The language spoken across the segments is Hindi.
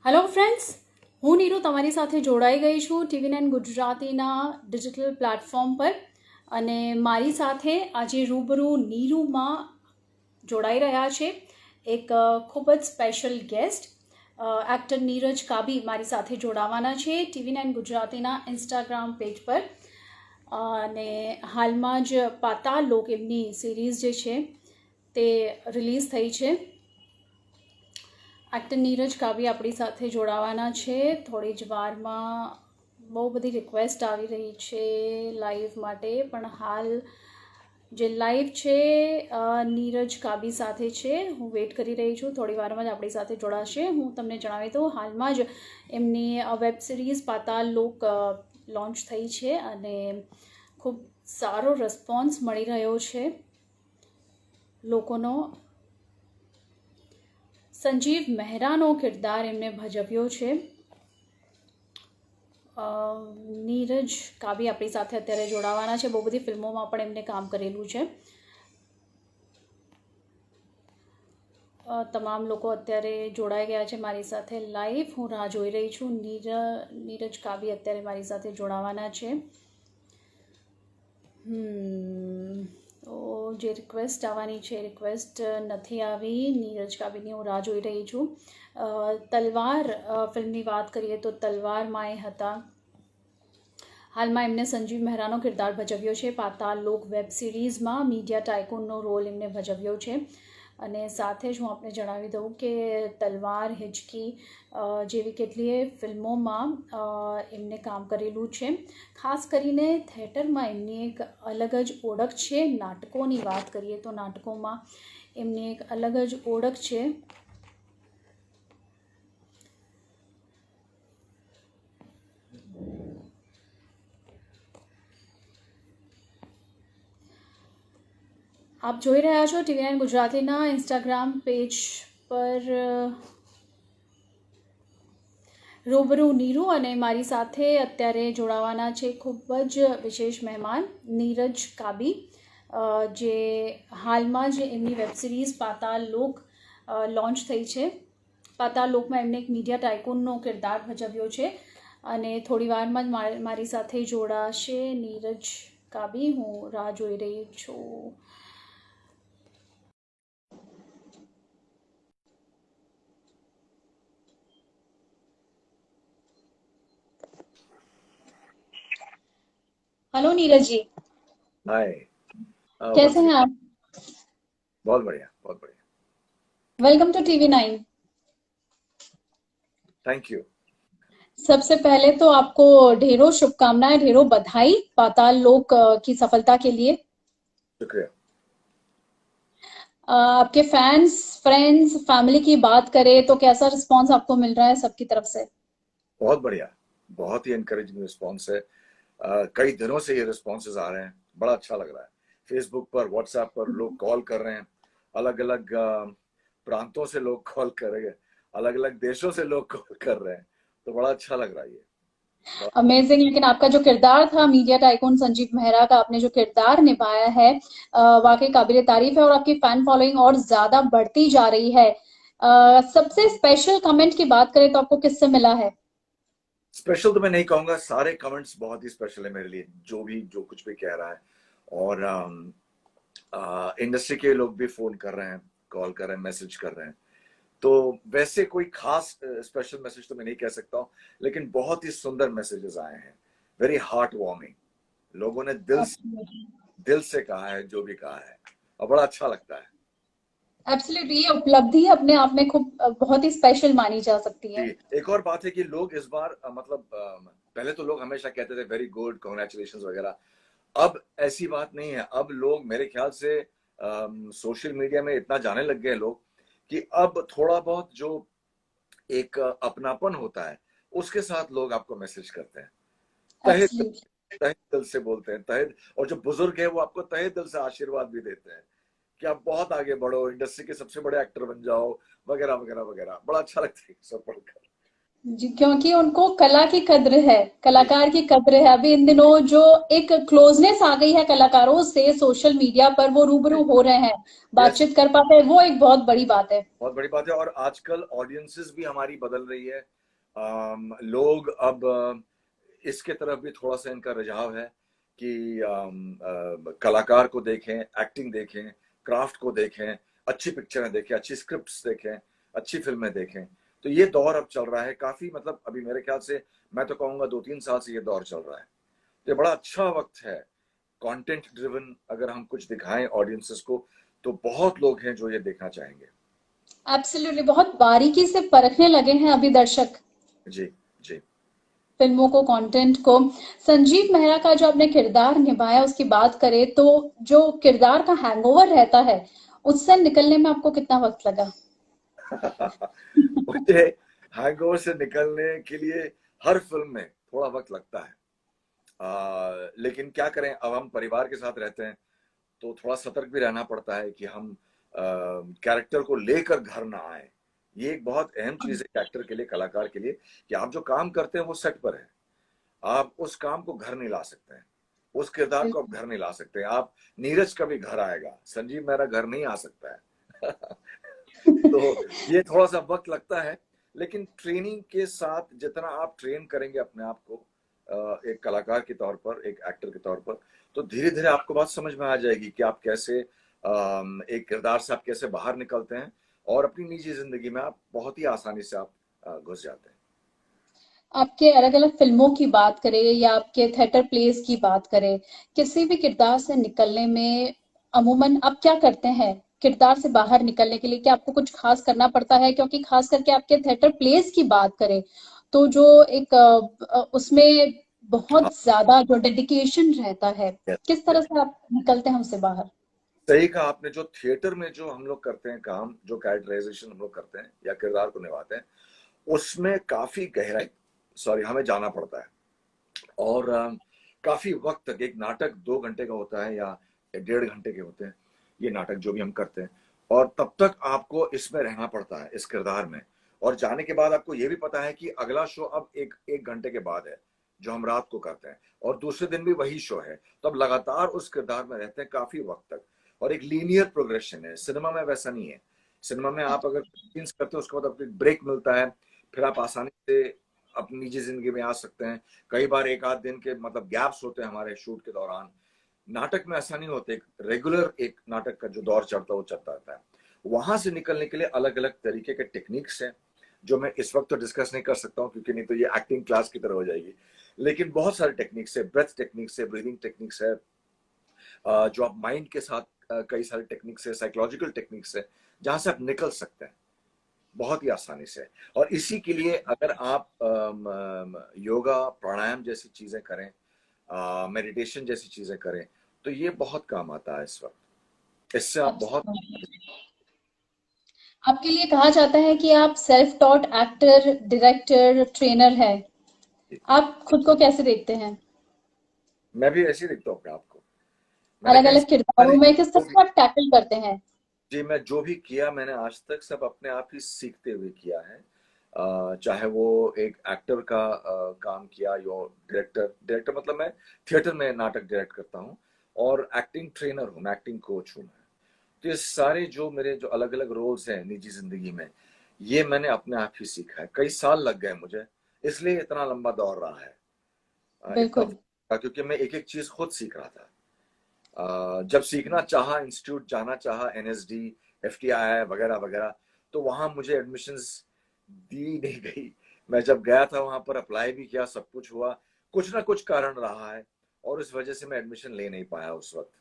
હેલો ફ્રેન્ડ્સ, હું નીરુ તમારી સાથે જોડાઈ ગઈ છું TV9 ગુજરાતીના ડિજિટલ પ્લેટફોર્મ પર અને મારી સાથે આજે રૂબરૂ નીરુમાં જોડાઈ રહ્યા છે એક ખૂબ જ special guest actor Neeraj Kabi મારી સાથે જોડાવાના છે TV9 ગુજરાતીના ઇન્સ્ટાગ્રામ પેજ પર અને હાલમાં જ પાતાળ લોક એમની સિરીઝ જે છે તે રિલીઝ થઈ છે. एक्टर नीरज काबी अपनी साथे जोड़ावाना छे. थोड़ी ज वारमां बहु बधी रिक्वेस्ट आवी रही छे लाइव माटे, पण हाल जे लाइव छे नीरज काबी साथे छे. हूँ वेट करी रही छूँ, थोड़ी वारमां ज अपनी साथे जोड़ाशे. हूँ तमने जणावी दऊं, हालमां ज एमनी वेब सीरीज पाताल लोक लॉन्च थई छे अने खूब सारो रिस्पोन्स मळी रह्यो छे लोकोनो. संजीव मेहरानो किरदार एमने भजव्यो छे. नीरज काबी अपनी साथे अत्यारे जोड़ावाना छे. बहु बधी फिल्मोमां पण एमने काम करेलुं छे. तमाम लोको अत्यारे जोड़ाई गया छे मारी साथे लाइव. हूँ राह जोई रही छूं. नीरज काबी अत्यारे मारी साथे जोड़ावाना छे. तो जे रिक्वेस्ट आवानी छे रिक्वेस्ट नहीं आवी. नीरज काबीनी हूँ राह जोई रही छूं. तलवार फिल्मनी बात करिए तो तलवार माए हता. हाल में एमने संजीव मेहरानो किरदार भजव्यो छे. पाताल लोक वेब सीरीज में मीडिया टाइकूननो रोल एमने भजव्यो छे. અને સાથે જ હું આપને જણાવી દઉં કે તલવાર, હિચકી જેવી કેટલીય ફિલ્મોમાં એમને કામ કરેલું છે. ખાસ કરીને થિયેટરમાં એમની એક અલગ જ ઓળખ છે. નાટકોની વાત કરીએ તો નાટકોમાં એમની એક અલગ જ ઓળખ છે. आप જોઈ રહ્યા છો TV9 ગુજરાતીના ઇન્સ્ટાગ્રામ પેજ પર રૂબરૂ નીરુ અને મારી સાથે અત્યારે જોડાવાના છે ખૂબ જ વિશેષ મહેમાન નીરજ કાબી, જે હાલમાં જ એમની વેબ સિરીઝ પાતાળ લોક લોન્ચ થઈ છે. પાતાળ લોકમાં એમને એક મીડિયા ટાઇકૂનનો કિરદાર ભજવ્યો છે અને થોડી વારમાં જ મારી સાથે જોડાશે નીરજ કાબી. હું રાહ જોઈ રહી છું. Hello Neeraj ji, hi. कैसे हैं आप? बहुत बढ़िया, बहुत बढ़िया. Welcome to TV9. Thank you. सबसे पहले तो आपको ढेरों शुभकामनाएं, ढेरों बधाई पाताल लोक की सफलता के लिए. शुक्रिया. आपके फैंस, फ्रेंड्स, फैमिली की बात करें तो कैसा रिस्पांस आपको मिल रहा है सबकी तरफ से? बहुत बढ़िया, बहुत ही एनकरेजिंग रिस्पांस है. कई दिनों से ये रिस्पॉन्सेज आ रहे हैं. बड़ा अच्छा लग रहा है. फेसबुक पर, व्हाट्सएप पर लोग कॉल कर रहे हैं. अलग अलग प्रांतों से लोग कॉल कर रहे हैं. अलग अलग देशों से लोग कॉल कर रहे हैं. तो बड़ा अच्छा लग रहा है ये. अमेजिंग. लेकिन आपका जो किरदार था मीडिया टाइकून संजीव मेहरा का, आपने जो किरदार निभाया है वाकई काबिले तारीफ है और आपकी फैन फॉलोइंग और ज्यादा बढ़ती जा रही है. सबसे स्पेशल कमेंट की बात करें तो आपको किससे मिला है? स्पेशल तो मैं नहीं कहूंगा, सारे कमेंट्स बहुत ही स्पेशल है मेरे लिए. जो कुछ भी कह रहा है. और इंडस्ट्री के लोग भी फोन कर रहे हैं, कॉल कर रहे हैं, मैसेज कर रहे हैं. तो वैसे कोई खास स्पेशल मैसेज तो मैं नहीं कह सकता हूँ, लेकिन बहुत ही सुंदर मैसेजेस आए हैं. Very heart warming. लोगों ने दिल से कहा है जो भी कहा है, और बड़ा अच्छा लगता है. एब्सोल्युटली, ये उपलब्धि अपने आप में खूब बहुत ही स्पेशल मानी जा सकती है. एक और बात है कि लोग इस बार मतलब पहले तो लोग हमेशा कहते थे वेरी गुड, कांग्रेचुलेशंस वगैरह. अब ऐसी बात नहीं है. अब लोग मेरे ख्याल से सोशल मीडिया में इतना जाने लग गए लोग कि अब थोड़ा बहुत जो एक अपनापन होता है उसके साथ लोग आपको मैसेज करते हैं. तहे दिल से बोलते हैं. और जो बुजुर्ग है वो आपको तहे दिल से आशीर्वाद भी देते हैं कि आप बहुत आगे बढ़ो, इंडस्ट्री के सबसे बड़े एक्टर बन जाओ, वगैरह वगैरह वगैरह. बड़ा अच्छा लगता है सब पढ़कर जी, क्योंकि उनको कला की कद्र है, कलाकार की कद्र है. अभी इन दिनों जो एक क्लोजनेस आ गई है कलाकारों से सोशल मीडिया पर, वो रूबरू हो रहे हैं, बातचीत कर पाते हैं, वो एक बहुत बड़ी बात है. बहुत बड़ी बात है. और आजकल ऑडियंसेस भी हमारी बदल रही है. लोग अब इसके तरफ भी थोड़ा सा इनका रुझाव है कि कलाकार को देखें, एक्टिंग देखें, क्राफ्ट को देखें, अच्छी पिक्चरें देखें, अच्छी स्क्रिप्ट्स देखें, अच्छी फिल्में देखें। तो ये दौर अब चल रहा है काफी, मतलब अभी मेरे ख्याल से मैं तो कहूंगा 2-3 साल से ये दौर चल रहा है। तो ये बड़ा अच्छा वक्त है कंटेंट ड्रिवन, अगर हम कुछ दिखाएं ऑडियंसेस को तो बहुत लोग हैं जो ये देखना चाहेंगे। एब्सोल्युटली, बहुत बारीकी से परखने लगे हैं अभी दर्शक जी जी। फिल्मों को, कंटेंट को। संजीव मेहरा का जो आपने किरदार निभाया उसकी बात करें तो जो किरदार का हैंगओवर रहता है उससे निकलने में आपको कितना वक्त लगा? मुझे हैंगओवर से निकलने के लिए हर फिल्म में थोड़ा वक्त लगता है। लेकिन क्या करें, अब हम परिवार के साथ रहते हैं तो थोड़ा सतर्क भी रहना पड़ता है कि हम कैरेक्टर को लेकर घर ना आए। ये एक बहुत अहम चीज है एक्टर के लिए, कलाकार के लिए, कि आप जो काम करते हैं वो सेट पर है, आप उस काम को घर नहीं ला सकते हैं, उस किरदार को आप घर नहीं ला सकते हैं। आप नीरज कभी घर आएगा, संजीव मेरा घर नहीं आ सकता है। तो ये थोड़ा सा वक्त लगता है, लेकिन ट्रेनिंग के साथ जितना आप ट्रेन करेंगे अपने आप को एक कलाकार के तौर पर, एक एक्टर के तौर पर, तो धीरे धीरे आपको बात समझ में आ जाएगी कि आप कैसे एक किरदार से आप कैसे बाहर निकलते हैं और अपनी निजी जिंदगी में आप बहुत ही आसानी से आप घुस जाते हैं। आपके अलग अलग फिल्मों की बात करें या आपके थिएटर प्लेस की बात करें, किसी भी किरदार से निकलने में अमूमन आप क्या करते हैं किरदार से बाहर निकलने के लिए? क्या आपको कुछ खास करना पड़ता है? क्योंकि खास करके आपके थिएटर प्लेस की बात करें तो जो एक उसमें हाँ, बहुत ज्यादा जो डेडिकेशन रहता है, yes, किस yes। तरह से आप निकलते हैं उससे बाहर? सही कहा आपने, जो थिएटर में जो हम लोग करते हैं काम, जो कैरेक्टराइजेशन हम लोग करते हैं या किरदार को निभाते हैं, उसमें काफी गहराई, सॉरी, हमें जाना पड़ता है। और काफी वक्त तक, एक नाटक 2 घंटे का होता है या 1.5 घंटे के होते हैं ये नाटक जो भी हम करते हैं, और तब तक आपको इसमें रहना पड़ता है, इस किरदार में। और जाने के बाद आपको ये भी पता है कि अगला शो अब एक एक घंटे के बाद है, जो हम रात को करते हैं, और दूसरे दिन भी वही शो है। तो अब लगातार उस किरदार में रहते हैं काफी वक्त तक, और एक लीनियर प्रोग्रेशन है। सिनेमा में वैसा नहीं है। सिनेमा में आप अगर सीन्स करते हो उसके बाद आपको एक ब्रेक मिलता है, फिर आप आसानी से अपनी निजी जिंदगी में आ सकते हैं। कई बार एक आध दिन के मतलब गैप्स होते हैं हमारे शूट के दौरान। नाटक में ऐसा नहीं होता, एक रेगुलर एक नाटक का जो दौर चढ़ता है वो चलता रहता है। वहां से निकलने के लिए अलग अलग तरीके के टेक्निक्स हैं, जो मैं इस वक्त तो डिस्कस नहीं कर सकता हूँ क्योंकि नहीं तो ये एक्टिंग क्लास की तरह हो जाएगी। लेकिन बहुत सारे टेक्निक्स है, ब्रेथ टेक्निक्स है, ब्रीदिंग टेक्निक्स है, जो आप माइंड के साथ कई सारे टेक्निक्स है, साइकोलॉजिकल टेक्निक्स है, जहां से आप निकल सकते हैं बहुत ही आसानी से। और इसी के लिए अगर आप योगा, प्राणायाम जैसी चीजें करें, मेडिटेशन जैसी चीजें करें, तो ये बहुत काम आता है इस वक्त। इससे आप बहुत। आपके लिए कहा जाता है कि आप self taught actor, director, trainer है। आप खुद को कैसे देखते हैं मैं भी ऐसे ही देखता हूँ अपने आप को। मैंने अलग कहीं अलग किरदारों में? किस तरह से आप टैकल करते हैं? जी, मैं जो भी किया मैंने आज तक सब अपने आप ही सीखते हुए किया है। चाहे वो एक एक्टर का काम किया, या डायरेक्टर, डायरेक्टर मतलब मैं थिएटर में नाटक डायरेक्ट करता हूँ, और एक्टिंग ट्रेनर हूँ मैं, एक्टिंग कोच हूँ मैं। तो ये सारे जो मेरे जो अलग अलग रोल्स हैं निजी जिंदगी में, ये मैंने अपने आप ही सीखा है। कई साल लग गए मुझे, इसलिए इतना लंबा दौर रहा है। बिल्कुल। क्योंकि मैं एक एक चीज खुद सीख रहा था। जब सीखना चाहा, इंस्टीट्यूट जाना चाहा, एनएसडी, एफटीआई वगैरह वगैरह, तो वहां मुझे एडमिशंस दी नहीं गई। मैं जब गया था वहां पर अप्लाई भी किया, सब कुछ हुआ, कुछ ना कुछ कारण रहा है, और उस वजह से मैं एडमिशन ले नहीं पाया उस वक्त।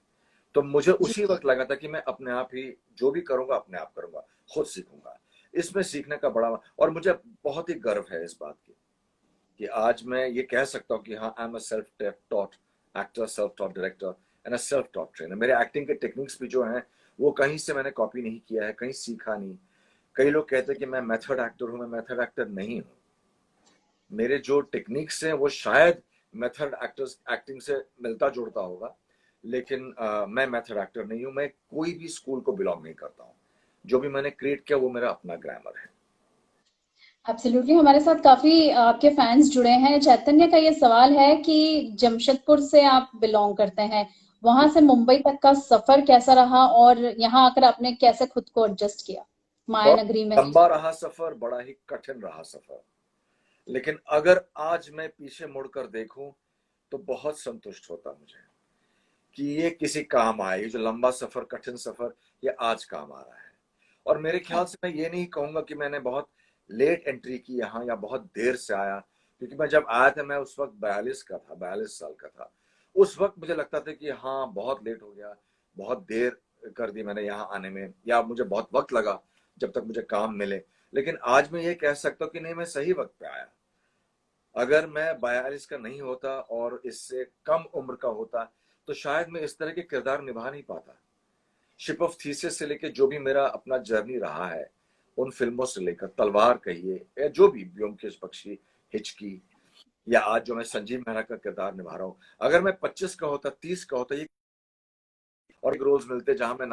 तो मुझे जी। उसी वक्त लगा था कि मैं अपने आप ही जो भी करूंगा अपने आप करूंगा, खुद सीखूंगा। इसमें सीखने का बड़ा, और मुझे बहुत ही गर्व है इस बात की कि आज मैं ये कह सकता हूँ कि हाँ, I am a self taught actor, self taught director and a self taught trainer. मेरे एक्टिंग के टेक्निक्स भी जो हैं वो कहीं से मैंने कॉपी नहीं किया है, कहीं सीखा नहीं। कई लोग कहते हैं कि मैं मेथड एक्टर हूँ, मैं मेथड एक्टर नहीं हूँ। मेरे जो टेक्निक्स हैं वो शायद मेथड एक्टर्स एक्टिंग से मिलता जुड़ता होगा, लेकिन मैं मेथड एक्टर नहीं हूँ। मैं कोई भी स्कूल को बिलोंग नहीं करता हूँ। जो भी मैंने क्रिएट किया वो मेरा अपना ग्रामर है। एब्सोल्युटली, हमारे साथ काफी आपके फैंस जुड़े हैं। चैतन्य का ये सवाल है कि जमशेदपुर से आप बिलोंग करते हैं, वहां से मुंबई तक का सफर कैसा रहा और यहाँ आकर आपने कैसे खुद को एडजस्ट किया माया बहुत नगरी में? लंबा रहा सफर, बड़ा ही कठिन रहा सफर। लेकिन अगर आज मैं पीछे मुड़कर देखूं तो बहुत संतुष्ट होता मुझे कि ये किसी काम आए, ये जो लंबा सफर, कठिन सफर, ये आज काम आ रहा है। और मेरे ख्याल से मैं ये नहीं कहूंगा कि मैंने बहुत लेट एंट्री की यहाँ या बहुत देर से आया, क्योंकि मैं जब आया था मैं उस वक्त 42 का था, 42 साल का था। उस वक्त मुझे लगता था कि हाँ बहुत लेट हो गया, बहुत देर कर दी मैंने यहाँ आने में, या मुझे बहुत वक्त लगा जब तक मुझे काम मिले। लेकिन आज मैं ये कह सकता हूँ कि नहीं, मैं सही वक्त पे आया। अगर मैं 42 का नहीं होता और इससे कम उम्र का होता तो शायद मैं इस तरह के किरदार निभा नहीं पाता। शिप ऑफ थीसिस से लेकर जो भी मेरा अपना जर्नी रहा है, उन फिल्मों से लेकर तलवार कहिए या जो भी, ब्योमकेश बख्शी, हिचकी, या आज जो मैं संजीव मेहरा का किरदार निभा रहा हूँ, अगर मैं 25 का होता, 30 का होता, ये और एक रोल्स मिलते जहां मैं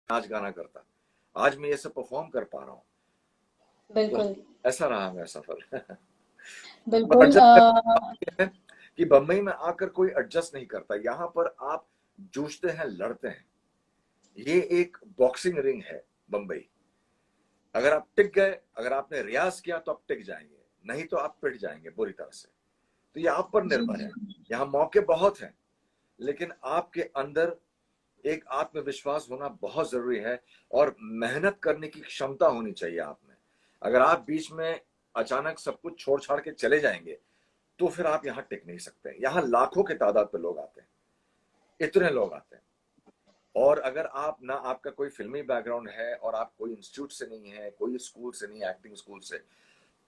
नाच गाना करता, आज मैं ये सब परफॉर्म कर पा रहा हूँ। तो बिल्कुल। ऐसा रहा मेरा सफर। और बिल्कुल। एडजस्ट है कि बम्बई में आकर कोई एडजस्ट नहीं करता, यहाँ पर आप जूझते हैं, लड़ते हैं। ये एक बॉक्सिंग रिंग है बम्बई। अगर आप टिक गए, अगर आपने रियाज किया तो आप टिक जाएंगे, नहीं तो आप पिट जाएंगे बुरी तरह से। तो ये आप पर जी निर्भर है। जी। यहाँ मौके बहुत हैं, लेकिन आपके अंदर एक आत्मविश्वास होना बहुत जरूरी है, और मेहनत करने की क्षमता होनी चाहिए आप में। अगर आप बीच में अचानक सब कुछ छोड़ छाड़ के चले जाएंगे तो फिर आप यहाँ टिक नहीं सकते। यहाँ लाखों के तादाद पे लोग आते हैं, इतने लोग आते हैं। और अगर आप ना, आपका कोई फिल्मी बैकग्राउंड है और आप कोई इंस्टीट्यूट से नहीं है, कोई स्कूल से नहीं, एक्टिंग स्कूल से,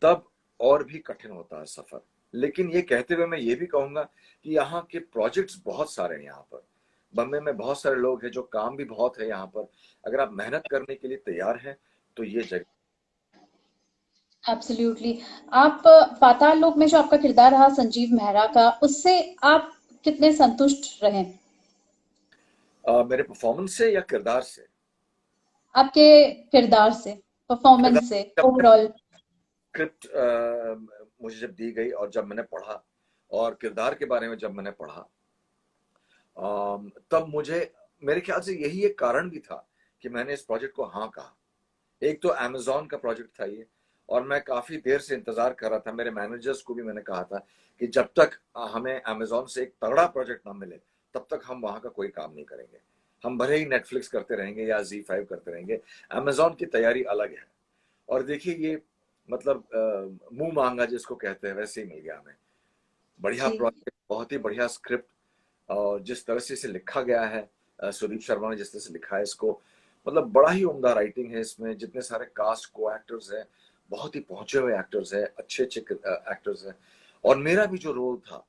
तब और भी कठिन होता है सफर। लेकिन ये कहते हुए मैं ये भी कहूंगा कि यहाँ के प्रोजेक्ट्स बहुत सारे हैं यहाँ पर। बम्बई में बहुत सारे लोग हैं, जो काम भी बहुत है यहाँ पर। अगर आप मेहनत करने के लिए तैयार हैं तो ये जगह। एब्सोल्युटली। आप पाताल लोक में जो आपका किरदार रहा संजीव मेहरा का, उससे आप कितने संतुष्ट रहे? मेरे परफॉर्मेंस से या किरदार से? आपके किरदार से, किरदार, परफॉर्मेंस से, जब ओवरऑल। स्क्रिप्ट मुझे जब दी गई और जब मैंने पढ़ा, और किरदार के बारे में जब मैंने पढ़ा, तब मुझे, मेरे ख्याल से यही एक कारण भी था कि मैंने इस प्रोजेक्ट को हाँ कहा। एक तो अमेजोन का प्रोजेक्ट था ये, और मैं काफी देर से इंतजार कर रहा था। मेरे मैनेजर्स को भी मैंने कहा था कि जब तक हमें अमेजोन से एक तगड़ा प्रोजेक्ट ना मिले तब तक हम वहां का कोई काम नहीं करेंगे। हम भले ही नेटफ्लिक्स करते रहेंगे या Z5 करते रहेंगे, अमेजोन की तैयारी अलग है। और देखिए ये, मतलब मुंह मांगा जिसको कहते हैं, वैसे ही मिल गया हमें। बढ़िया जी प्रोजेक्ट, बहुत ही बढ़िया स्क्रिप्ट, और जिस तरह से इसे लिखा गया है, सुदीप शर्मा ने जिस तरह से लिखा है इसको, मतलब बड़ा ही उम्दा राइटिंग है इसमें। जितने सारे कास्ट को एक्टर्स हैं, बहुत ही पहुंचे हुए एक्टर्स हैं, अच्छे अच्छे एक्टर्स हैं। और मेरा भी जो रोल था,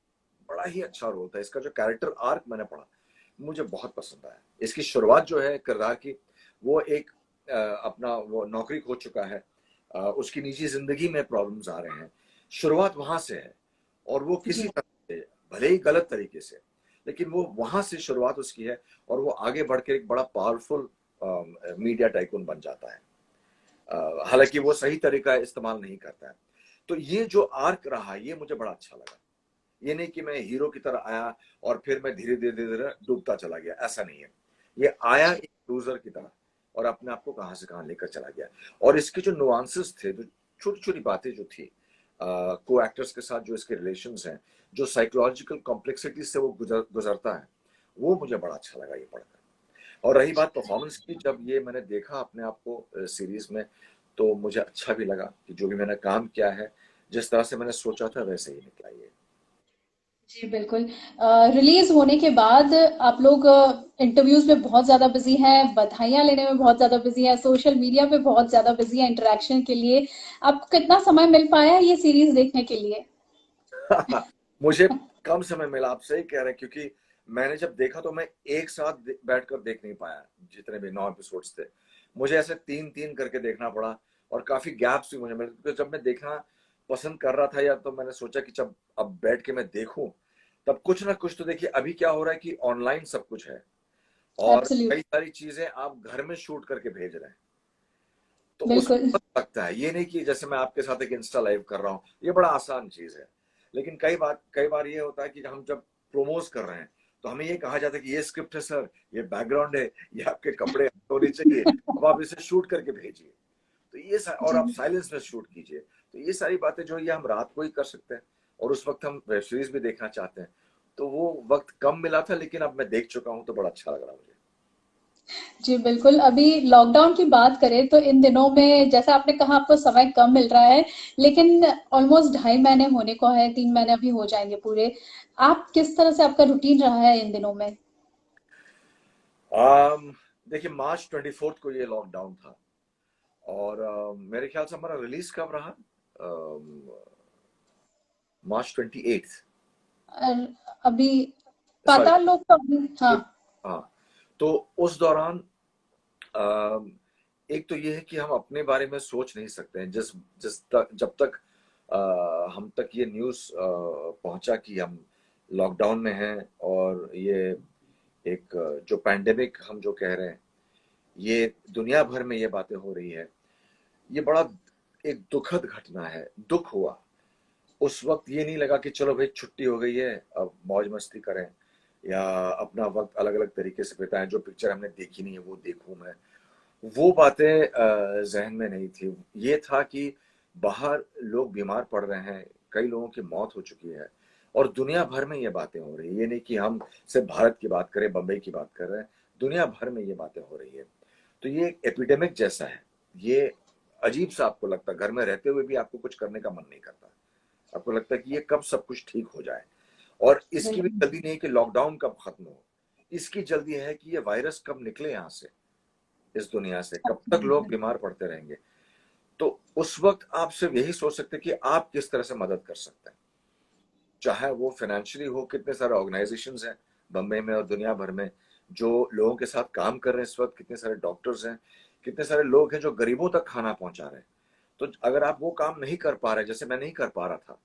बड़ा ही अच्छा रोल था। इसका जो कैरेक्टर आर्क मैंने पढ़ा, मुझे बहुत पसंद आया। इसकी शुरुआत जो है किरदार की, वो एक अपना वो नौकरी खो चुका है, उसकी निजी जिंदगी में प्रॉब्लम्स आ रहे हैं, शुरुआत वहां से है। और वो किसी जी। तरह से, भले ही गलत तरीके से, लेकिन वो वहां से शुरुआत उसकी है, और वो आगे बढ़ के एक बड़ा पावरफुल मीडिया टाइकून बन जाता है। हालांकि वो सही तरीका इस्तेमाल नहीं करता है। तो ये जो आर्क रहा, ये मुझे बड़ा अच्छा लगा। ये नहीं कि मैं हीरो की तरह आया और फिर मैं धीरे धीरे धीरे डूबता चला गया, ऐसा नहीं है। ये आया एक लूजर की तरह, और अपने आप को कहां से कहां लेकर चला गया। और इसके जो नुआंसेस थे, जो छोटी छोटी बातें जो थी, को एक्टर्स के साथ जो इसके रिलेशंस हैं, जो साइकोलॉजिकल कॉम्प्लेक्सिटी से वो गुजरता है, वो मुझे बड़ा अच्छा लगा ये पढ़कर। और रही बात परफॉर्मेंस की, जब ये मैंने देखा अपने आप को सीरीज में, तो मुझे अच्छा भी लगा कि जो भी मैंने काम किया है, जिस तरह से मैंने सोचा था वैसे ही निकला ये। जी बिल्कुल। रिलीज होने के बाद आप लोग इंटरव्यूज में बहुत ज्यादा बिजी हैं, बधाइयां लेने में बहुत ज्यादा बिजी हैं, सोशल मीडिया पे बहुत ज्यादा बिजी हैं इंटरेक्शन के लिए। आपको कितना समय मिल पाया है ये सीरीज देखने के लिए? मुझे कम समय मिला, आप सही कह रहे हैं, क्योंकि मैंने जब देखा तो मैं एक साथ बैठकर देख नहीं पाया। जितने भी 9 एपिसोड्स थे, मुझे ऐसे तीन तीन करके देखना पड़ा, और काफी गैप्स भी मुझे मिले, क्योंकि जब मैं देखना पसंद कर रहा था, या तो मैंने सोचा कि जब अब बैठ के मैं देखूं, तब कुछ ना कुछ तो देखिए, अभी क्या हो रहा है कि ऑनलाइन सब कुछ है, और एब्सोल्यूट। कई सारी चीजें आप घर में शूट करके भेज रहे हैं। तो उसमें बिल्कुल। वक्त लगता है। ये नहीं कि जैसे मैं आपके साथ एक इंस्टा लाइव कर रहा हूँ, ये बड़ा आसान चीज है। लेकिन कई बार ये होता है कि हम जब प्रोमोज कर रहे हैं, तो हमें ये कहा जाता है कि ये स्क्रिप्ट है सर, ये बैकग्राउंड है, ये आपके कपड़े होने चाहिए, अब आप इसे शूट करके भेजिए। तो ये और जी आप साइलेंस में शूट कीजिए, तो ये सारी बातें जो ये हम रात को ही कर सकते हैं, और उस वक्त हम वेब सीरीज भी देखना चाहते हैं, तो वो वक्त कम मिला था, लेकिन अब मैं देख चुका हूँ तो बड़ा अच्छा लग रहा मुझे। जी बिल्कुल। अभी लॉकडाउन की बात करें तो इन दिनों में जैसा आपने कहा आपको समय कम मिल रहा है, लेकिन ऑलमोस्ट 2.5 महीने होने को है, 3 महीने अभी हो जाएंगे पूरे। आप किस तरह से आपका रूटीन रहा है इन दिनों में? um, देखिए, मार्च 24 को ये लॉकडाउन था, और मेरे ख्याल से हमारा रिलीज कब रहा, मार्च 28। और अभी सॉरी, पाताल लोक तो अभी हाँ। हाँ। तो उस दौरान अम, एक तो ये है कि हम अपने बारे में सोच नहीं सकते हैं, जिस जिस तक जब तक हम तक ये न्यूज़ पहुंचा कि हम लॉकडाउन में हैं, और ये एक जो पैंडेमिक हम जो कह रहे हैं, ये दुनिया भर में ये बातें हो रही है, ये बड़ा एक दुखद घटना है, दुख हुआ। उस वक्त ये नहीं लगा कि चलो भाई छुट्टी हो गई है, अब मौज मस्ती करें, या अपना वक्त अलग अलग तरीके से बिताएं, जो पिक्चर हमने देखी नहीं है वो देखूं मैं, वो बातें जहन में नहीं थी। ये था कि बाहर लोग बीमार पड़ रहे हैं, कई लोगों की मौत हो चुकी है, और दुनिया भर में ये बातें हो रही है। ये नहीं कि हम सिर्फ भारत की बात करें, बंबई की बात कर रहे हैं, दुनिया भर में ये बातें हो रही है। तो ये एक एपिडेमिक जैसा है। ये अजीब सा आपको लगता है, घर में रहते हुए भी आपको कुछ करने का मन नहीं करता, आपको लगता है कि ये कब सब कुछ ठीक हो जाए। और इसकी भी बिल्कुल जल्दी नहीं है कि लॉकडाउन कब खत्म हो, इसकी जल्दी है कि ये वायरस कब निकले यहाँ से, इस दुनिया से, कब तक लोग बीमार पड़ते रहेंगे। तो उस वक्त आप सिर्फ यही सोच सकते हैं कि आप किस तरह से मदद कर सकते हैं, चाहे वो फाइनेंशियली हो। कितने सारे ऑर्गेनाइजेशंस हैं बम्बई में और दुनिया भर में जो लोगों के साथ काम कर रहे हैं इस वक्त, कितने सारे डॉक्टर्स हैं, कितने सारे लोग हैं जो गरीबों तक खाना पहुंचा रहे हैं। तो अगर आप वो काम नहीं कर पा रहे, जैसे मैं नहीं कर पा रहा था,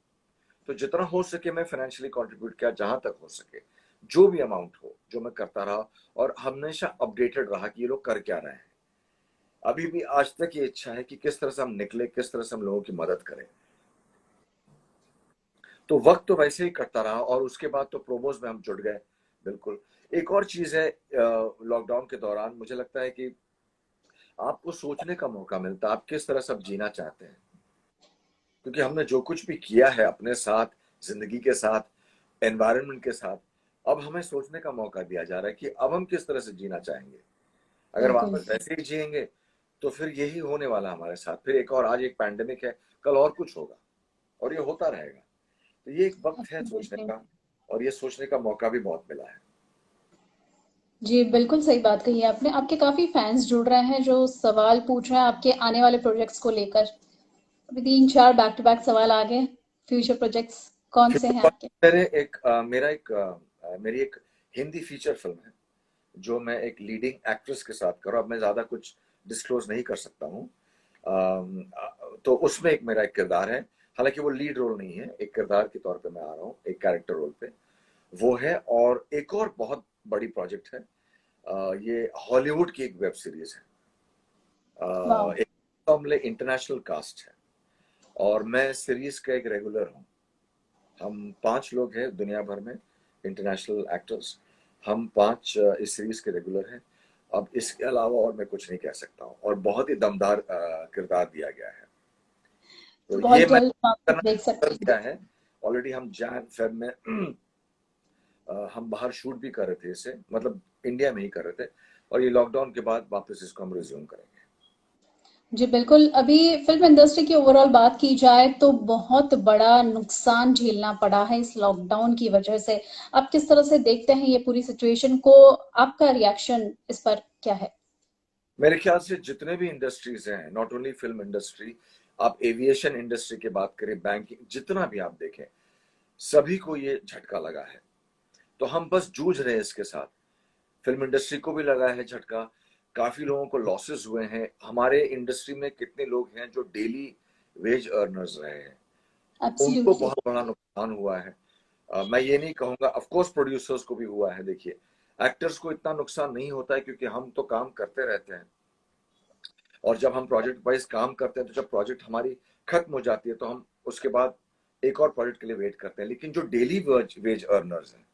तो जितना हो सके मैं फाइनेंशियली कंट्रीब्यूट किया, जहां तक हो सके, जो भी अमाउंट हो जो मैं करता रहा, और हमेशा अपडेटेड रहा कि ये लोग कर क्या रहे हैं। अभी भी आज तक ये इच्छा है कि किस तरह से हम निकले, किस तरह से हम लोगों की मदद करें। तो वक्त तो वैसे ही कटता रहा, और उसके बाद तो प्रोमोज में हम जुट गए। बिल्कुल। एक और चीज है, लॉकडाउन के दौरान मुझे लगता है कि आपको सोचने का मौका मिलता है, आप किस तरह से अब जीना चाहते हैं, क्योंकि हमने जो कुछ भी किया है अपने साथ, जिंदगी के साथ, एनवायरनमेंट के साथ, अब हमें सोचने का मौका दिया जा रहा है कि अब हम किस तरह से जीना चाहेंगे। अगर बिल्कुल। वापस वैसे ही जिएंगे तो फिर यही होने वाला हमारे साथ, फिर एक और, आज एक पैंडेमिक है, कल और कुछ होगा, और ये होता रहेगा। तो ये एक वक्त है सोचने एब्सोल्युटली। का, और ये सोचने का मौका भी बहुत मिला है। जी बिल्कुल सही बात कही है आपने। आपके काफी फैंस जुड़ रहे हैं जो सवाल पूछ रहे हैं आपके आने वाले प्रोजेक्ट्स को लेकर। अभी 3-4 बैक टू बैक सवाल आ गए। फ्यूचर प्रोजेक्ट्स कौन से हैं आपके? मेरे एक मेरा एक मेरी एक हिंदी फीचर फिल्म है, जो मैं एक लीडिंग एक्ट्रेस के साथ कर रहा हूं। अब मैं ज्यादा कुछ डिस्क्लोज नहीं कर सकता हूँ। तो उसमें एक मेरा एक किरदार है, हालांकि वो लीड रोल नहीं है, एक किरदार के तौर पे मैं आ रहा हूँ, एक कैरेक्टर रोल पे वो है। और एक और बहुत बड़ी प्रोजेक्ट है, ये हॉलीवुड की एक वेब सीरीज है, वाह। एक मामले इंटरनेशनल कास्ट है, और मैं सीरीज का एक रेगुलर हूँ। हम 5 लोग हैं दुनिया भर में, इंटरनेशनल एक्टर्स, हम 5 इस सीरीज के रेगुलर हैं। अब इसके अलावा और मैं कुछ नहीं कह सकता हूँ, और बहुत ही दमदार किरदार दिया गया है। तो तो ये बहुत मैं जल्द हम आपको करना देख कर सकते हैं। दिया है ऑलरेडी। हम जैन फेब में हम बाहर शूट भी कर रहे थे इसे, मतलब इंडिया में ही कर रहे थे, और ये लॉकडाउन के बाद वापस इसको हम रिज्यूम करेंगे। जी बिल्कुल। अभी फिल्म इंडस्ट्री की ओवरऑल बात की जाए तो बहुत बड़ा नुकसान झेलना पड़ा है इस लॉकडाउन की वजह से। आप किस तरह से देखते हैं ये पूरी सिचुएशन को? आपका रिएक्शन इस पर क्या है? मेरे ख्याल से जितने भी इंडस्ट्रीज हैं, नॉट ओनली फिल्म इंडस्ट्री, आप एविएशन इंडस्ट्री की बात करें, बैंकिंग, जितना भी आप देखें, सभी को ये झटका लगा है। तो हम बस जूझ रहे हैं इसके साथ। फिल्म इंडस्ट्री को भी लगा है झटका, काफी लोगों को लॉसेस हुए हैं। हमारे इंडस्ट्री में कितने लोग हैं जो डेली वेज अर्नर्स रहे हैं, उनको एब्सोल्युटली। बहुत बड़ा नुकसान हुआ है। मैं ये नहीं कहूंगा, ऑफ कोर्स प्रोड्यूसर्स को भी हुआ है। देखिए, एक्टर्स को इतना नुकसान नहीं होता है, क्योंकि हम तो काम करते रहते हैं, और जब हम प्रोजेक्ट वाइज काम करते हैं, तो जब प्रोजेक्ट हमारी खत्म हो जाती है तो हम उसके बाद एक और प्रोजेक्ट के लिए वेट करते हैं। लेकिन जो डेली वेज अर्नर्स हैं,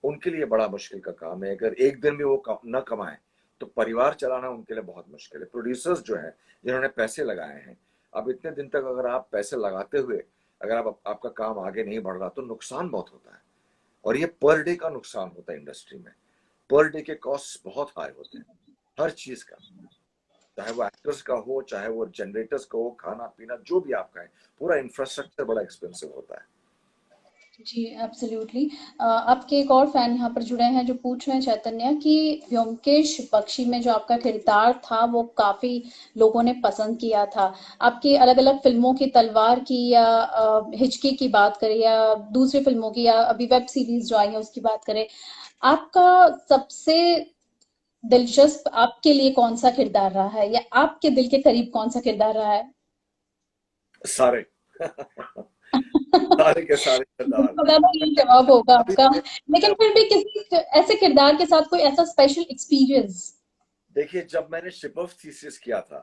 उनके लिए बड़ा मुश्किल का काम है। अगर एक दिन भी वो न कमाए, तो परिवार चलाना उनके लिए बहुत मुश्किल है। प्रोड्यूसर्स जो हैं, जिन्होंने पैसे लगाए हैं, अब इतने दिन तक अगर आप पैसे लगाते हुए अगर आपका काम आगे नहीं बढ़ रहा तो नुकसान बहुत होता है। और ये पर डे का नुकसान होता है इंडस्ट्री में। पर डे के कॉस्ट बहुत हाई होते हैं हर चीज का, चाहे वो एक्टर्स का हो, चाहे वो जनरेटर्स का हो, खाना पीना जो भी आपका है, पूरा इंफ्रास्ट्रक्चर बड़ा एक्सपेंसिव होता है। जी, एब्सोल्युटली। आपके एक और फैन यहाँ पर जुड़े हैं जो पूछ रहे हैं चैतन्य कि व्योमकेश बख्शी में जो आपका किरदार था वो काफी लोगों ने पसंद किया था। आपकी अलग-अलग फिल्मों की तलवार की या हिचकी की बात करें या दूसरी फिल्मों की या अभी वेब सीरीज जो आई है उसकी बात करें, आपका सबसे दिलचस्प आपके लिए कौन सा किरदार रहा है या आपके दिल के करीब कौन सा किरदार रहा है? सारे सारे के सारे मुझे किरदार। पता था यही जवाब होगा अभी आपका, लेकिन फिर भी किसी ऐसे किरदार के साथ कोई ऐसा स्पेशल एक्सपीरियंस। देखिए, जब मैंने शिप ऑफ थीसिस किया था,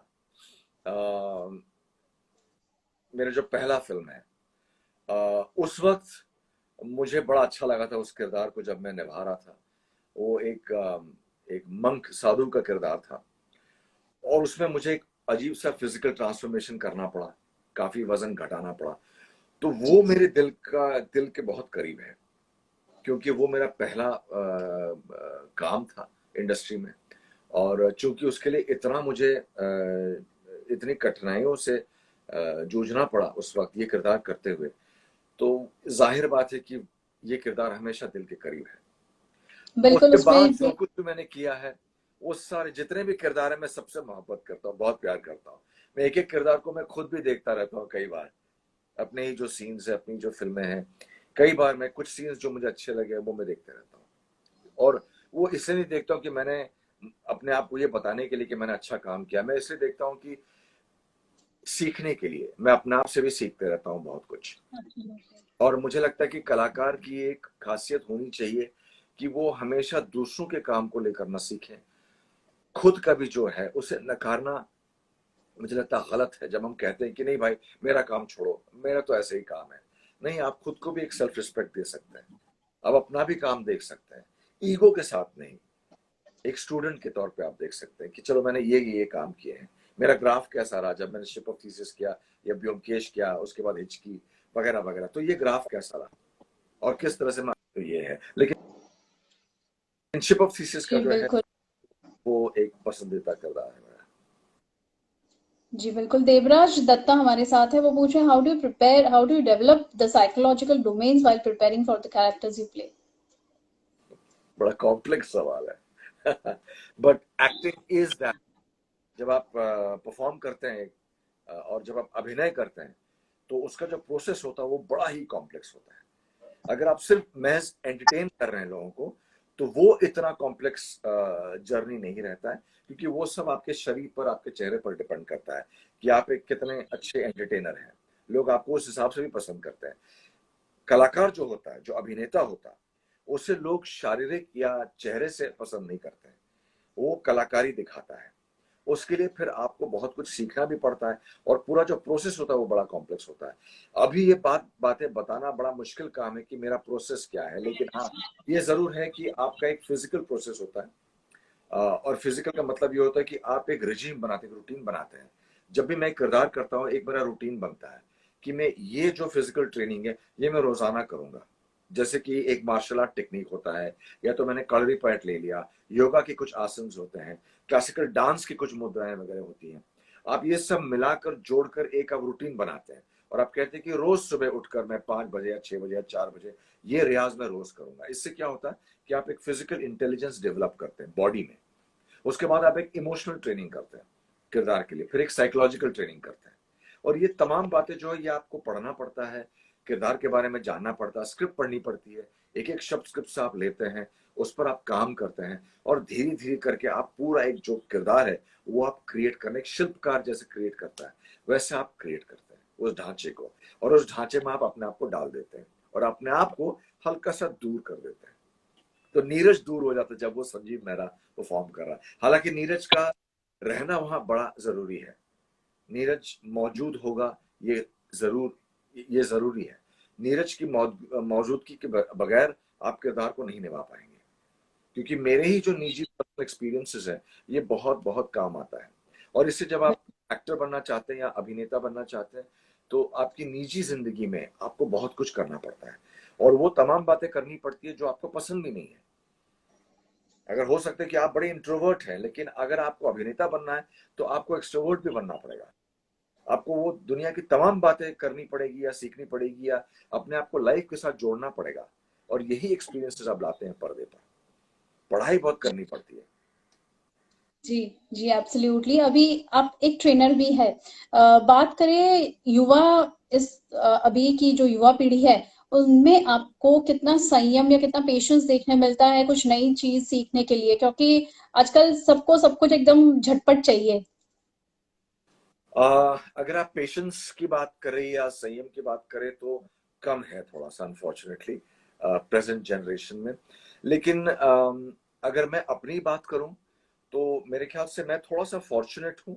मेरा जो पहला फिल्म है, उस वक्त मुझे बड़ा अच्छा लगा था उस किरदार को जब मैं निभा रहा था। वो एक मंक साधु का किरदार था और उसमें मुझे एक अजीब सा फिजिकल ट्रांसफॉर्मेशन करना पड़ा, काफी वजन घटाना पड़ा। तो वो जी। मेरे दिल के बहुत करीब है, क्योंकि वो मेरा पहला काम था इंडस्ट्री में। और चूंकि उसके लिए इतना मुझे इतनी कठिनाइयों से जूझना पड़ा उस वक्त ये किरदार करते हुए, तो जाहिर बात है कि ये किरदार हमेशा दिल के करीब है। बिल्कुल उसके उसमें बाद जो ये कुछ भी मैंने किया है, वो सारे जितने भी किरदार है, मैं सबसे मोहब्बत करता हूँ, बहुत प्यार करता हूँ। मैं एक एक किरदार को मैं खुद भी देखता रहता हूँ कई बार, अपने ही जो सीन्स है, अपनी जो फिल्में हैं, कई बार मैं कुछ सीन्स जो मुझे अच्छे लगे वो मैं देखते रहता हूँ। और वो इसलिए नहीं देखता हूँ कि मैंने अपने आप को ये बताने के लिए कि मैंने अच्छा काम किया, मैं इसलिए देखता हूँ कि सीखने के लिए। मैं अपने आप से भी सीखते रहता हूँ बहुत कुछ। और मुझे लगता है कि कलाकार की एक खासियत होनी चाहिए कि वो हमेशा दूसरों के काम को लेकर ना सीखें, खुद का भी जो है उसे नकारना मुझे लगता है गलत है। जब हम कहते हैं कि नहीं भाई मेरा काम छोड़ो, मेरा तो ऐसे ही काम है, नहीं, आप खुद को भी एक सेल्फ रिस्पेक्ट दे सकते हैं, आप अपना भी काम देख सकते हैं, ईगो के साथ नहीं। एक स्टूडेंट के तौर पे आप देख सकते हैं कि चलो मैंने ये काम किए हैं, मेरा ग्राफ कैसा रहा जब मैंने शिप ऑफ थीसिस किया या ब्योमकेश किया, उसके बाद हिचकी वगैरह वगैरह, तो ये ग्राफ कैसा रहा और किस तरह से मैं, तो ये है। लेकिन शिप ऑफ थीसिस का जी जो है बिल्कुल। वो एक पसंदीदा किरदार है मेरा। जी बिल्कुल, देवराज दत्ता हमारे साथ है। वो पूछ रहे हैं how do you develop the psychological domains while preparing for the characters you play? बड़ा कॉम्प्लेक्स सवाल है बट एक्टिंग इज दैट। जब आप परफॉर्म करते हैं और जब आप अभिनय करते हैं, तो उसका जो प्रोसेस होता है वो बड़ा ही कॉम्प्लेक्स होता है। अगर आप सिर्फ महज एंटरटेन कर रहे हैं लोगों को, तो वो इतना कॉम्प्लेक्स जर्नी नहीं रहता है, क्योंकि वो सब आपके शरीर पर, आपके चेहरे पर डिपेंड करता है कि आप एक कितने अच्छे एंटरटेनर हैं। लोग आपको उस हिसाब से भी पसंद करते हैं। कलाकार जो होता है, जो अभिनेता होता है, उसे लोग शारीरिक या चेहरे से पसंद नहीं करते हैं, वो कलाकारी दिखाता है। उसके लिए फिर आपको बहुत कुछ सीखना भी पड़ता है और पूरा जो प्रोसेस होता है वो बड़ा कॉम्प्लेक्स होता है। अभी ये बातें बताना बड़ा मुश्किल काम है कि मेरा प्रोसेस क्या है, लेकिन हाँ, ये जरूर है कि आपका एक फिजिकल प्रोसेस होता है। और फिजिकल का मतलब ये होता है कि आप एक रिजीम बनाते हैं, रूटीन बनाते हैं। जब भी मैं किरदार करता हूँ, एक मेरा रूटीन बनता है कि मैं ये जो फिजिकल ट्रेनिंग है ये मैं रोजाना करूंगा। जैसे कि एक मार्शल आर्ट टेक्निक होता है, या तो मैंने कड़वी पैट ले लिया, योगा के कुछ आसन होते हैं, क्लासिकल डांस की कुछ मुद्राएं वगैरह होती हैं। आप ये सब मिलाकर जोड़कर एक आप रूटीन बनाते हैं और आप कहते हैं कि रोज सुबह उठकर मैं 5 बजे या 6 बजे या 4 बजे ये रियाज मैं रोज करूंगा। इससे क्या होता है कि आप एक फिजिकल इंटेलिजेंस डेवलप करते हैं बॉडी में। उसके बाद आप एक इमोशनल ट्रेनिंग करते हैं किरदार के लिए, फिर एक साइकोलॉजिकल ट्रेनिंग करते हैं। और ये तमाम बातें जो है ये आपको पढ़ना पड़ता है, किरदार के बारे में जानना पड़ता है, स्क्रिप्ट पढ़नी पड़ती है, एक एक शब्द स्क्रिप्ट से आप लेते हैं, उस पर आप काम करते हैं और धीरे धीरे करके आप पूरा एक जो किरदार है वो आप क्रिएट करने, एक शिल्पकार जैसे क्रिएट करता है वैसे आप क्रिएट करते हैं उस ढांचे को। और उस ढांचे में आप अपने आप को डाल देते हैं और अपने आप को हल्का सा दूर कर देते हैं। तो नीरज दूर हो जाता जब वो संजीव मेहरा परफॉर्म कर रहा है। हालांकि नीरज का रहना वहां बड़ा जरूरी है, नीरज मौजूद होगा, ये जरूर, ये जरूरी है। नीरज की मौजूदगी के बगैर आप किरदार को नहीं निभा पाएंगे। क्योंकि मेरे ही जो निजी एक्सपीरियंसेस है ये बहुत बहुत काम आता है। और इससे जब आप एक्टर बनना चाहते हैं या अभिनेता बनना चाहते हैं तो आपकी निजी जिंदगी में आपको बहुत कुछ करना पड़ता है और वो तमाम बातें करनी पड़ती है जो आपको पसंद भी नहीं है। अगर हो सकता है कि आप बड़े इंट्रोवर्ट हैं, लेकिन अगर आपको अभिनेता बनना है तो आपको एक्सट्रोवर्ट भी बनना पड़ेगा। आपको वो दुनिया की तमाम बातें करनी पड़ेगी या सीखनी पड़ेगी या अपने आप को लाइफ के साथ जोड़ना पड़ेगा। और यही एक्सपीरियंसेस आप लाते हैं पर्दे पर। पढ़ाई बहुत करनी पड़ती है। जी, जी, एब्सोल्युटली। अभी आप एक ट्रेनर भी है। बात करें युवा, अभी की जो युवा पीढ़ी है, उनमें आपको कितना संयम या कितना पेशेंस देखने मिलता है कुछ नई चीज सीखने के लिए? क्योंकि आजकल सबको सब कुछ एकदम झटपट चाहिए। अगर आप पेशेंस की बात करें या संयम की बात करें तो कम है थोड़ा सा, अनफॉर्चुनेटली, प्रेजेंट जनरेशन में। लेकिन अगर मैं अपनी बात करूं तो मेरे ख्याल से मैं थोड़ा सा फॉर्चुनेट हूं,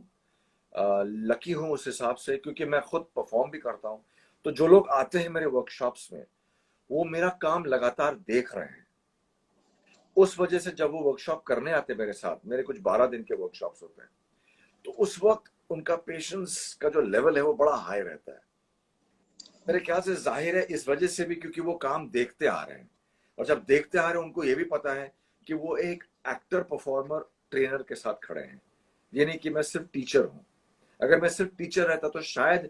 लकी हूं उस हिसाब से, क्योंकि मैं खुद परफॉर्म भी करता हूं। तो जो लोग आते हैं मेरे वर्कशॉप्स में वो मेरा काम लगातार देख रहे हैं। उस वजह से जब वो वर्कशॉप करने आते हैं मेरे साथ, मेरे कुछ 12 दिन के वर्कशॉप्स होते हैं, तो उस वक्त उनका पेशेंस का जो लेवल है वो बड़ा हाई रहता है। मेरे ख्याल से जाहिर है इस वजह से भी क्योंकि वो काम देखते आ रहे हैं। और जब देखते आ रहे हैं उनको ये भी पता है कि वो एक एक्टर, परफॉर्मर, ट्रेनर के साथ खड़े हैं। ये नहीं कि मैं सिर्फ टीचर हूं। अगर मैं सिर्फ टीचर रहता तो शायद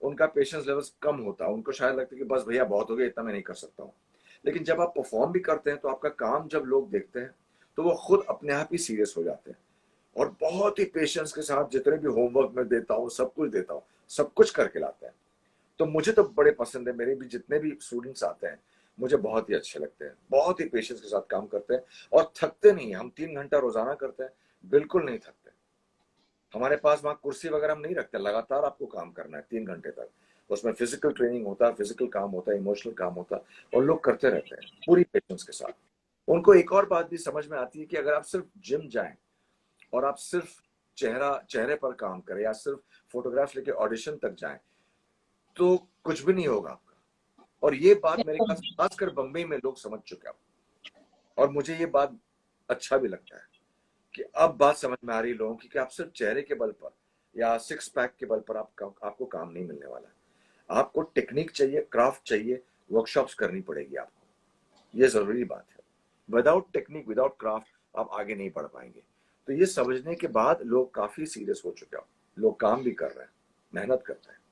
उनका पेशेंस लेवल कम होता, उनको शायद लगता कि बस भैया बहुत हो गया, इतना मैं नहीं कर सकता हूँ। लेकिन जब आप परफॉर्म भी करते हैं तो आपका काम जब लोग देखते हैं तो वो खुद अपने आप ही सीरियस हो जाते हैं और बहुत ही पेशेंस के साथ जितने भी होमवर्क मैं देता हूँ सब कुछ देता हूँ, सब कुछ करके लाते हैं। तो मुझे तो बड़े पसंद है, मेरे भी जितने भी स्टूडेंट्स आते हैं मुझे बहुत ही अच्छे लगते हैं, बहुत ही पेशेंस के साथ काम करते हैं और थकते नहीं। हम 3 घंटा रोजाना करते हैं, बिल्कुल नहीं थकते। हमारे पास वहां कुर्सी वगैरह हम नहीं रखते, लगातार आपको काम करना है 3 घंटे तक। उसमें फिजिकल ट्रेनिंग होता है, फिजिकल काम होता है, इमोशनल काम होता है और लोग करते रहते हैं पूरी पेशेंस के साथ। उनको एक और बात भी समझ में आती है कि अगर आप सिर्फ जिम जाएं और आप सिर्फ चेहरे पर काम करें या सिर्फ फोटोग्राफ लेके ऑडिशन तक जाएं तो कुछ भी नहीं होगा आपका। और ये बात मेरे ख्याल से खासकर बम्बई में लोग समझ चुके हैं। और मुझे ये बात अच्छा भी लगता है कि अब बात समझ में आ रही है लोगों की कि आप सिर्फ चेहरे के बल पर या सिक्स पैक के बल पर आपको काम नहीं मिलने वाला है। आपको टेक्निक चाहिए, क्राफ्ट चाहिए, वर्कशॉप्स करनी पड़ेगी आपको। ये जरूरी बात है। विदाउट टेक्निक, विदाउट क्राफ्ट आप आगे नहीं बढ़ पाएंगे। तो ये समझने के बाद लोग काफी सीरियस हो चुके हैं, लोग काम भी कर रहे हैं, मेहनत कर रहे हैं।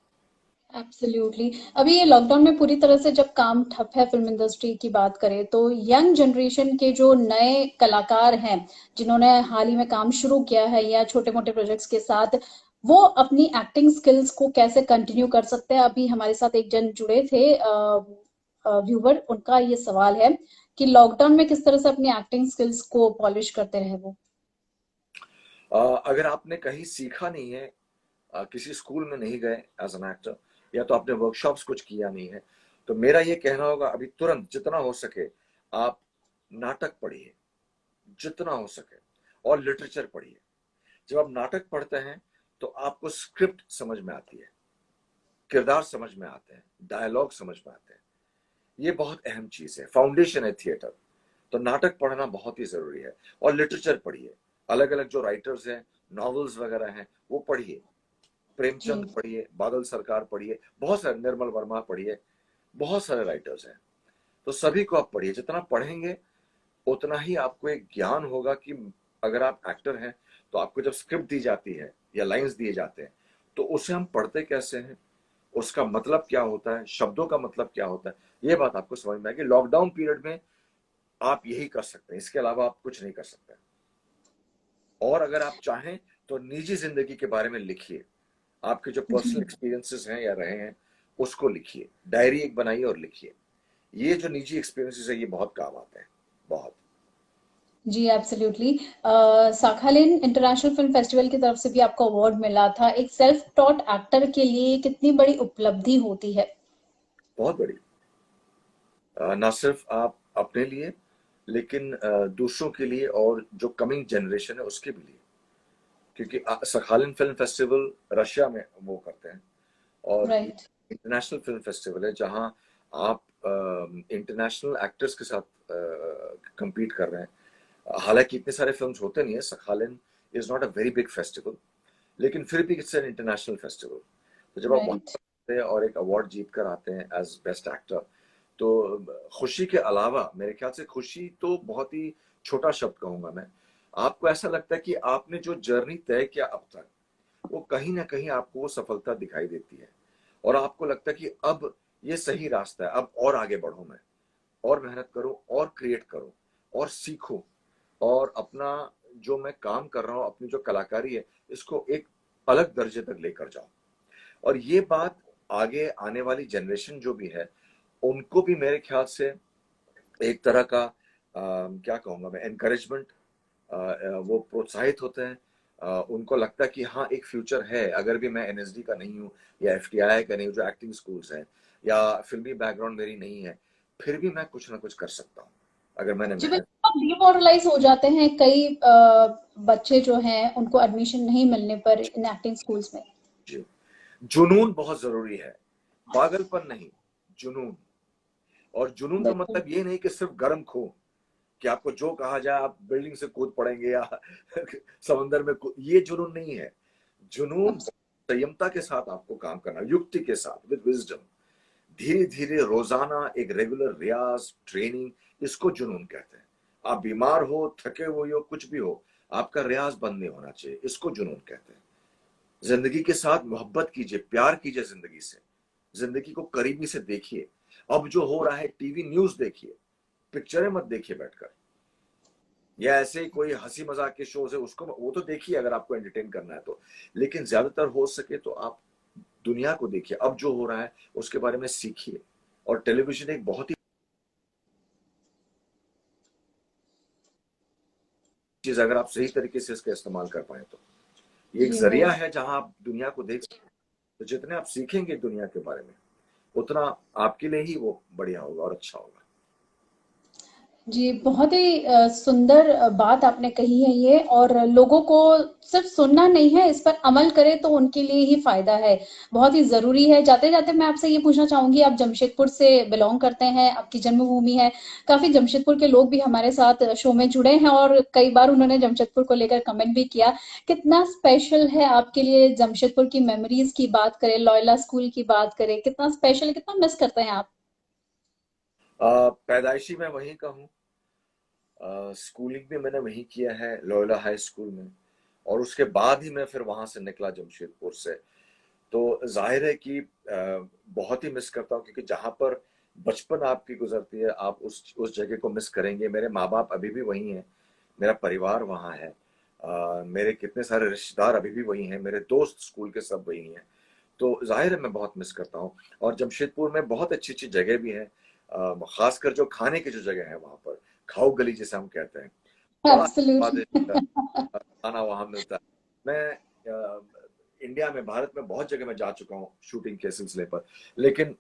एब्सोल्युटली। अभी ये लॉकडाउन में पूरी तरह से जब काम ठप है फिल्म इंडस्ट्री की बात करें, तो यंग जनरेशन के जो नए कलाकार हैं, जिन्होंने हाल ही में काम शुरू किया है या छोटे मोटे प्रोजेक्ट्स के साथ, वो अपनी एक्टिंग स्किल्स को कैसे कंटिन्यू कर सकते हैं? अभी हमारे साथ एक जन जुड़े थे, व्यूवर, उनका ये सवाल है कि लॉकडाउन में किस तरह से अपनी एक्टिंग स्किल्स को पॉलिश करते रहे वो। अगर आपने कहीं सीखा नहीं है, किसी स्कूल में नहीं गए एज एन एक्टर, या तो आपने वर्कशॉप्स कुछ किया नहीं है, तो मेरा ये कहना होगा अभी तुरंत जितना हो सके आप नाटक पढ़िए, जितना हो सके, और लिटरेचर पढ़िए। जब आप नाटक पढ़ते हैं तो आपको स्क्रिप्ट समझ में आती है, किरदार समझ में आते हैं, डायलॉग समझ में आते हैं। ये बहुत अहम चीज है, फाउंडेशन है थिएटर। तो नाटक पढ़ना बहुत ही जरूरी है। और लिटरेचर पढ़िए, अलग अलग जो राइटर्स हैं, नॉवेल्स वगैरह हैं वो पढ़िए। जी। प्रेमचंद पढ़िए, बादल सरकार पढ़िए, बहुत सारे, निर्मल वर्मा पढ़िए, बहुत सारे राइटर्स हैं। तो सभी को आप पढ़िए, जितना पढ़ेंगे उतना ही आपको एक ज्ञान होगा कि अगर आप एक्टर हैं तो आपको जब स्क्रिप्ट दी जाती है या लाइंस दिए जाते हैं तो उसे हम पढ़ते कैसे हैं, उसका मतलब क्या होता है, शब्दों का मतलब क्या होता है, ये बात आपको समझ में आएगी। लॉकडाउन पीरियड में आप यही कर सकते हैं, इसके अलावा आप कुछ नहीं कर सकते। और अगर आप चाहें तो निजी जिंदगी के बारे में लिखिए, आपके जो पर्सनल जी। एक्सपीरियंसेस हैं या रहे हैं उसको लिखिए, डायरी एक बनाइए और लिखिए। ये जो निजी एक्सपीरियंसेस है ये बहुत काम आते हैं, बहुत। जी, एब्सोल्युटली। साखालिन इंटरनेशनल फिल्म फेस्टिवल की तरफ से भी आपको अवार्ड मिला था। एक सेल्फ टॉट एक्टर के लिए कितनी बड़ी उपलब्धि होती है? बहुत बड़ी। ना सिर्फ आप अपने लिए, लेकिन दूसरों के लिए और जो कमिंग जनरेशन है उसके भी लिए। क्योंकि सखालिन फिल्म फेस्टिवल रशिया में वो करते हैं और राइट। इंटरनेशनल फिल्म फेस्टिवल है जहां आप इंटरनेशनल एक्टर्स के साथ compete कर रहे हैं। हालांकि इतने सारे फिल्म्स होते नहीं है, Sakhalin is not a very big festival, लेकिन फिर भी इट्स एन इंटरनेशनल फेस्टिवल। तो जब आप वहां राइट। जाते हैं और एक अवार्ड जीत कर आते हैं एज बेस्ट एक्टर, तो खुशी के अलावा मेरे ख्याल से खुशी तो बहुत ही छोटा शब्द कहूंगा मैं, आपको ऐसा लगता है कि आपने जो जर्नी तय किया अब तक, वो कहीं ना कहीं आपको वो सफलता दिखाई देती है, और आपको लगता है कि अब ये सही रास्ता है, अब और आगे बढ़ो, मैं और मेहनत करूं और क्रिएट करूं और सीखूं, और अपना जो मैं काम कर रहा हूं, अपनी जो कलाकारी है, इसको एक अलग दर्जे तक लेकर जाऊं। और ये बात आगे आने वाली जनरेशन जो भी है, उनको भी मेरे ख्याल से एक तरह का क्या कहूंगा मैं, एनकरेजमेंट, वो प्रोत्साहित होते हैं। उनको लगता है कि हाँ, एक फ्यूचर है, अगर भी मैं एनएसडी का नहीं हूँ या एफटीआई का नहीं हूँ, जो एक्टिंग स्कूल्स हैं, या फिल्मी बैकग्राउंड मेरी नहीं है, फिर भी मैं कुछ ना कुछ कर सकता हूँ अगर मैंने जी मेहनत। बिल्कुल, डिमोरलाइज हो जाते हैं कई बच्चे जो हैं उनको एडमिशन नहीं मिलने पर इन एक्टिंग स्कूल्स में। की। जुनून बहुत जरूरी है, पागलपन नहीं, जुनून। और जुनून का बिल्कुल। मतलब ये नहीं कि सिर्फ गर्म खून, कि आपको जो कहा जाए आप बिल्डिंग से कूद पड़ेंगे या समंदर में कूद, ये जुनून नहीं है। जुनून संयमता के साथ आपको काम करना, युक्ति के साथ, विद विजडम, धीरे धीरे रोजाना एक रेगुलर रियाज, ट्रेनिंग, इसको जुनून कहते हैं। आप बीमार हो, थके हुए हो, कुछ भी हो, आपका रियाज बंद नहीं होना चाहिए, इसको जुनून कहते हैं। जिंदगी के साथ मोहब्बत कीजिए, प्यार कीजिए जिंदगी से, जिंदगी को करीबी से देखिए। अब जो हो रहा है, टीवी न्यूज देखिए, पिक्चरें मत देखिए बैठकर, या ऐसे ही कोई हंसी मजाक के शोज है उसको वो तो देखिए अगर आपको एंटरटेन करना है तो, लेकिन ज्यादातर हो सके तो आप दुनिया को देखिए, अब जो हो रहा है उसके बारे में सीखिए। और टेलीविजन एक बहुत ही चीज, अगर आप सही तरीके से इसका इस्तेमाल कर पाए तो ये एक जी जरिया बिल्कुल। है जहां आप दुनिया को देख सकते हैं। तो जितने आप सीखेंगे दुनिया के बारे में, उतना आपके लिए ही वो बढ़िया होगा और अच्छा होगा। जी, बहुत ही सुंदर बात आपने कही है ये, और लोगों को सिर्फ सुनना नहीं है, इस पर अमल करें तो उनके लिए ही फायदा है, बहुत ही ज़रूरी है। जाते-जाते मैं आपसे ये पूछना चाहूँगी, आप जमशेदपुर से बिलॉन्ग करते हैं, आपकी जन्मभूमि है, काफ़ी जमशेदपुर के लोग भी हमारे साथ शो में जुड़े हैं और कई बार उन्होंने जमशेदपुर को लेकर कमेंट भी किया। कितना स्पेशल है आपके लिए जमशेदपुर की मेमोरीज़ की बात करें, लॉयला स्कूल की बात करें, कितना स्पेशल है, कितना मिस करते हैं आप? पैदाइशी मैं वहीं का हूँ, स्कूलिंग भी मैंने वहीं किया है, लोयोला हाई स्कूल में, और उसके बाद ही मैं फिर वहां से निकला जमशेदपुर से। तो जाहिर है कि बहुत ही मिस करता हूँ, क्योंकि जहां पर बचपन आपकी गुजरती है, आप उस जगह को मिस करेंगे। मेरे माँ बाप अभी भी वही हैं, मेरा परिवार वहाँ है, मेरे कितने सारे रिश्तेदार अभी भी वही हैं, मेरे दोस्त स्कूल के सब वही हैं। तो जाहिर है मैं बहुत मिस करता हूँ। और जमशेदपुर में बहुत अच्छी अच्छी जगह भी है, खासकर जो खाने की जो जगह है वहां पर, खाऊ गली जिसे हम कहते हैं, बड़ा स्वादिष्ट एब्सोल्युटली। खाना वहां मिलता है। मैं इंडिया में, भारत में बहुत जगह मैं जा चुका हूँ शूटिंग के सिलसिले पर, लेकिन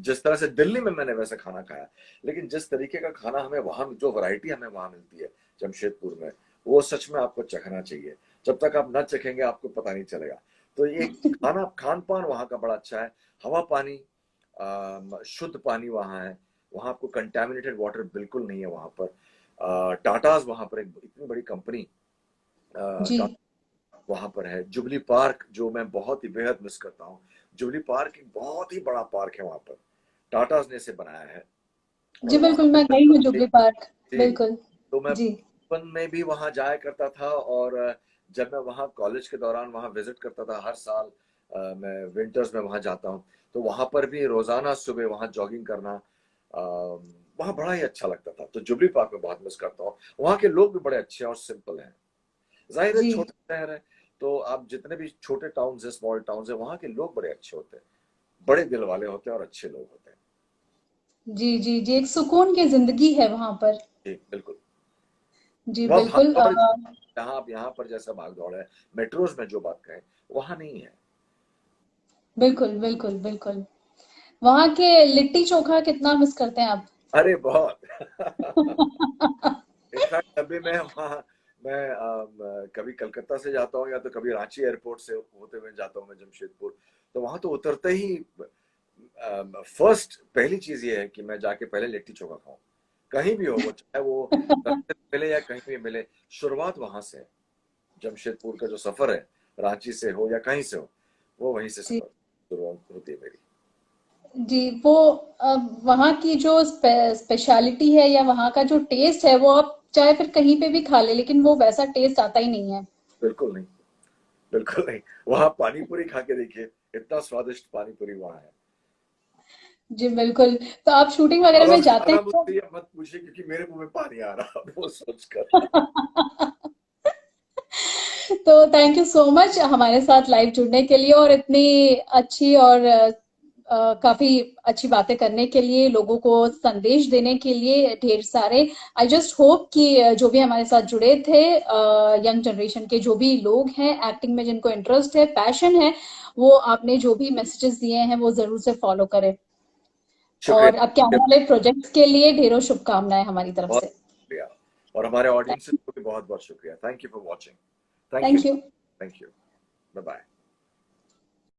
जिस तरह से दिल्ली में मैंने वैसा खाना खाया, लेकिन जिस तरीके का खाना हमें वहां, जो वैरायटी हमें वहां मिलती है जमशेदपुर में, वो सच में आपको चखना चाहिए। जब तक आप न चखेंगे आपको पता नहीं चलेगा। तो ये खाना, खान पान वहां का बड़ा अच्छा है। हवा पानी, शुद्ध पानी वहां है, वहां आपको कंटेमिनेटेड वाटर बिल्कुल नहीं है वहां पर। टाटाज वहां पर एक इतनी बड़ी कंपनी जी। वहां पर है। जुबली पार्क जो मैं बहुत ही बेहद मिस करता हूँ, जुबली पार्क एक बहुत ही बड़ा पार्क है वहां पर, टाटाज ने इसे बनाया है। और जी, वहां बिल्कुल, पे मैं गई हूँ जुबली पार्क। जी, बिल्कुल। तो मैं जी। बचपन में भी वहां जाया करता था, और जब मैं वहां कॉलेज के दौरान वहां विजिट करता था हर साल, मैं विंटर्स में वहां जाता हूँ, तो वहां पर भी रोजाना सुबह वहां जॉगिंग करना, वहां बड़ा ही अच्छा लगता था। तो जुबली पार्क में बहुत मिस करता हूँ। वहां के लोग भी बड़े अच्छे और सिंपल हैं। जाहिर है जी। छोटा शहर है, तो आप जितने भी छोटे टाउन है, स्मॉल टाउन है, वहां के लोग बड़े अच्छे होते हैं, बड़े दिल वाले होते हैं और अच्छे लोग होते हैं। जी, जी, जी, एक सुकून की ज़िंदगी है वहाँ पर। जी बिल्कुल। जी, वह भाग बिल्कुल दौड़, जहाँ आप यहाँ पर जैसा भाग दौड़ है मेट्रोज में जो बात कहें, वहां नहीं है। बिल्कुल, बिल्कुल, बिल्कुल। वहाँ के लिट्टी-चोखा कितना मिस करते हैं आप? अरे बहुत इनफैक्ट अभी मैं वहाँ, मैं कभी कलकत्ता से जाता हूँ या तो कभी रांची एयरपोर्ट से होते हुए जाता हूँ मैं जमशेदपुर, तो वहां तो उतरते ही फर्स्ट पहली चीज ये है कि मैं जाके पहले लिट्टी चोखा खाऊं। कहीं भी हो वो, चाहे वो रास्ते में मिले या कहीं भी मिले, शुरुआत वहां से है। जमशेदपुर का जो सफर है, रांची से हो या कहीं से हो, वो वहीं से जी सफर शुरुआत होती है मेरी। जी, वो वहाँ की जो स्पेशलिटी है या वहाँ का जो टेस्ट है वो आप चाहे फिर कहीं पे भी खा ले, लेकिन वो वैसा टेस्ट आता ही नहीं है। बिल्कुल नहीं, बिल्कुल नहीं। वहां पानी पूरी खा के देखिए, इतना स्वादिष्ट पानी पूरी वहां है। जी बिल्कुल। तो आप शूटिंग वगैरह अब में आप जाते खाना हैं तो मुझसे ये मत पूछिए, क्योंकि मेरे मुंह में पानी आ रहा है वो सोचकर। तो थैंक यू सो मच हमारे साथ लाइव जुड़ने के लिए और इतनी अच्छी और काफी अच्छी बातें करने के लिए, लोगों को संदेश देने के लिए ढेर सारे। आई जस्ट होप कि जो भी हमारे साथ जुड़े थे, यंग जनरेशन के जो भी लोग हैं, एक्टिंग में जिनको इंटरेस्ट है, पैशन है, वो आपने जो भी मैसेजेस दिए हैं वो जरूर से फॉलो करें। और आपके आने शुक्रिया, वाले प्रोजेक्ट्स के लिए ढेरों शुभकामनाएं हमारी तरफ बहुत से। शुक्रिया। और हमारे ऑडियंस को भी बहुत बहुत शुक्रिया। Thank you for watching. Thank you. Thank you. Thank you. Bye bye.